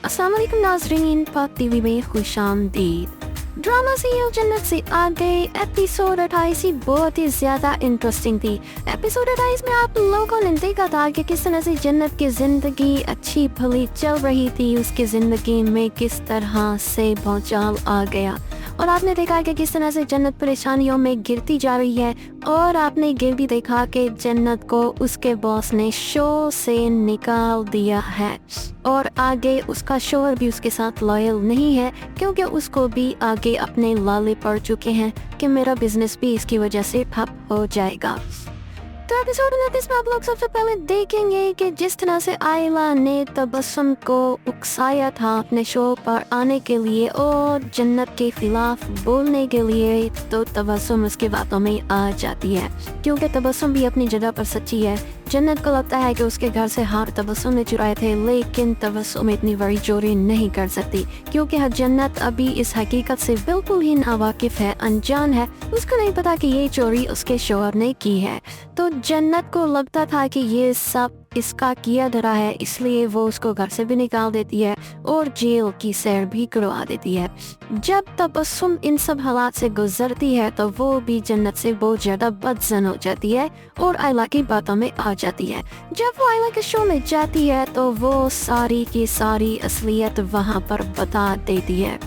अस्सलाम वालेकुम नाज़रीन, पाक टीवी में खुशामदीद। ड्रामा सीरियल जन्नत से आ गए एपिसोड 28 ही बहुत ही ज्यादा इंटरेस्टिंग थी। एपिसोड 28 में आप लोगों ने देखा था कि किस तरह से जन्नत की जिंदगी अच्छी भली चल रही थी, उसकी जिंदगी में किस तरह से भूचाल आ गया, और आपने देखा कि किस तरह से जन्नत परेशानियों में गिरती जा रही है। और आपने ये भी देखा कि जन्नत को उसके बॉस ने शो से निकाल दिया है, और आगे उसका शोहर भी उसके साथ लॉयल नहीं है, क्योंकि उसको भी आगे अपने लाले पड़ चुके हैं कि मेरा बिजनेस भी इसकी वजह से ठप हो जाएगा। तो एपिसोड 29 में आप लोग सबसे पहले देखेंगे कि जिस तरह से आयला ने तबस्सुम को उकसाया था अपने शो पर आने के लिए और जन्नत के खिलाफ बोलने के लिए, तो तबस्सुम उसकी बातों में आ जाती है, क्योंकि तबस्सुम भी अपनी जगह पर सच्ची है। जन्नत को लगता है कि उसके घर से हार तबस्सुम ने चुराए थे, लेकिन तबस्सुम इतनी बड़ी चोरी नहीं कर सकती, क्योंकि जन्नत अभी इस हकीकत से बिल्कुल ही नावाकिफ है, अनजान है। उसको नहीं पता कि ये चोरी उसके शोहर ने की है। तो जन्नत को लगता था कि ये सब इसका किया धरा है, इसलिए वो उसको घर से भी निकाल देती है और जेल की सैर भी करवा देती है। जब तबस्सुम इन सब हालात से गुजरती है तो वो भी जन्नत से बहुत ज्यादा बदजन हो जाती है और आयला की बातों में आ जाती है। जब वो आयला के शो में जाती है तो वो सारी की सारी असलियत वहाँ पर बता देती है।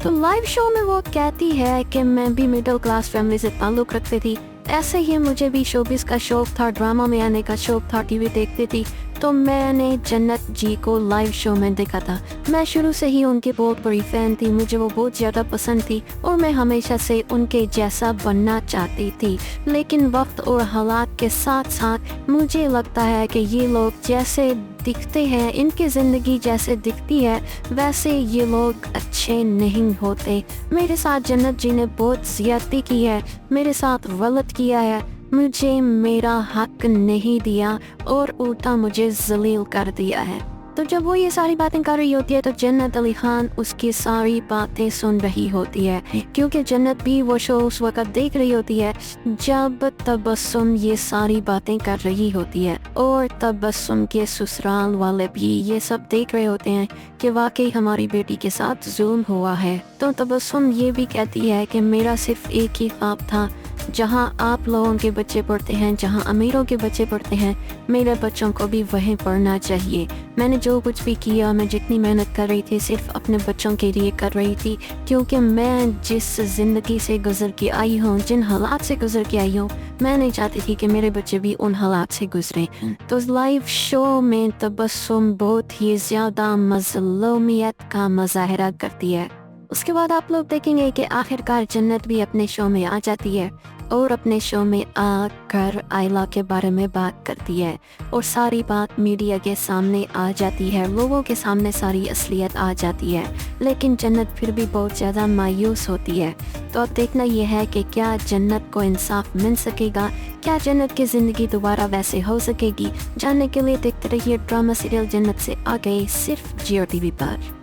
तो लाइव शो में वो कहती है कि मैं भी मिडिल क्लास फैमिली से ताल्लुक़ रखती थी, ऐसे ही मुझे भी शोबिस का शौक था, ड्रामा में आने का शौक था, टीवी देखती थी, तो मैंने जन्नत जी को लाइव शो में देखा था। मैं शुरू से ही उनकी बहुत बड़ी फैन थी, मुझे वो बहुत ज़्यादा पसंद थी और मैं हमेशा से उनके जैसा बनना चाहती थी। लेकिन वक्त और हालात के साथ साथ मुझे लगता है कि ये लोग जैसे दिखते हैं, इनकी ज़िंदगी जैसे दिखती है, वैसे ये लोग अच्छे नहीं होते। मेरे साथ जन्नत जी ने बहुत ज़्यादती की है, मेरे साथ गलत किया है, मुझे मेरा हक नहीं दिया और उल्टा मुझे जलील कर दिया है। तो जब वो ये सारी बातें कर रही होती है तो जन्नत अली खान उसकी सारी बातें सुन रही होती है, क्योंकि जन्नत भी वो शो उस वक्त देख रही होती है जब तबस्सुम ये सारी बातें कर रही होती है, और तबस्सुम के ससुराल वाले भी ये सब देख रहे होते हैं कि वाकई हमारी बेटी के साथ जुल्म हुआ है। तो तबस्सुम ये भी कहती है कि मेरा सिर्फ एक ही ख्वाब था, जहाँ आप लोगों के बच्चे पढ़ते हैं, जहाँ अमीरों के बच्चे पढ़ते हैं, मेरे बच्चों को भी वहीं पढ़ना चाहिए। मैंने जो कुछ भी किया, मैं जितनी मेहनत कर रही थी सिर्फ अपने बच्चों के लिए कर रही थी, क्योंकि मैं जिस ज़िंदगी से गुजर के आई हूँ, जिन हालात से गुजर के आई हूँ, मैं नहीं चाहती थी कि मेरे बच्चे भी उन हालात से गुजरें। तो लाइव शो में तबस्सुम बहुत ही ज़्यादा मज़लूमियत का मुजाहरा करती है। उसके बाद आप लोग देखेंगे कि आखिरकार जन्नत भी अपने शो में आ जाती है और अपने शो में आकर आयला के बारे में बात करती है, और सारी बात मीडिया के सामने आ जाती है, लोगों के सामने सारी असलियत आ जाती है। लेकिन जन्नत फिर भी बहुत ज़्यादा मायूस होती है। तो अब देखना यह है कि क्या जन्नत को इंसाफ मिल सकेगा, क्या जन्नत की ज़िंदगी दोबारा वैसे हो सकेगी। जानने के लिए देखते रहिए ड्रामा सीरियल जन्नत से आ गए, सिर्फ जियो टीवी पर।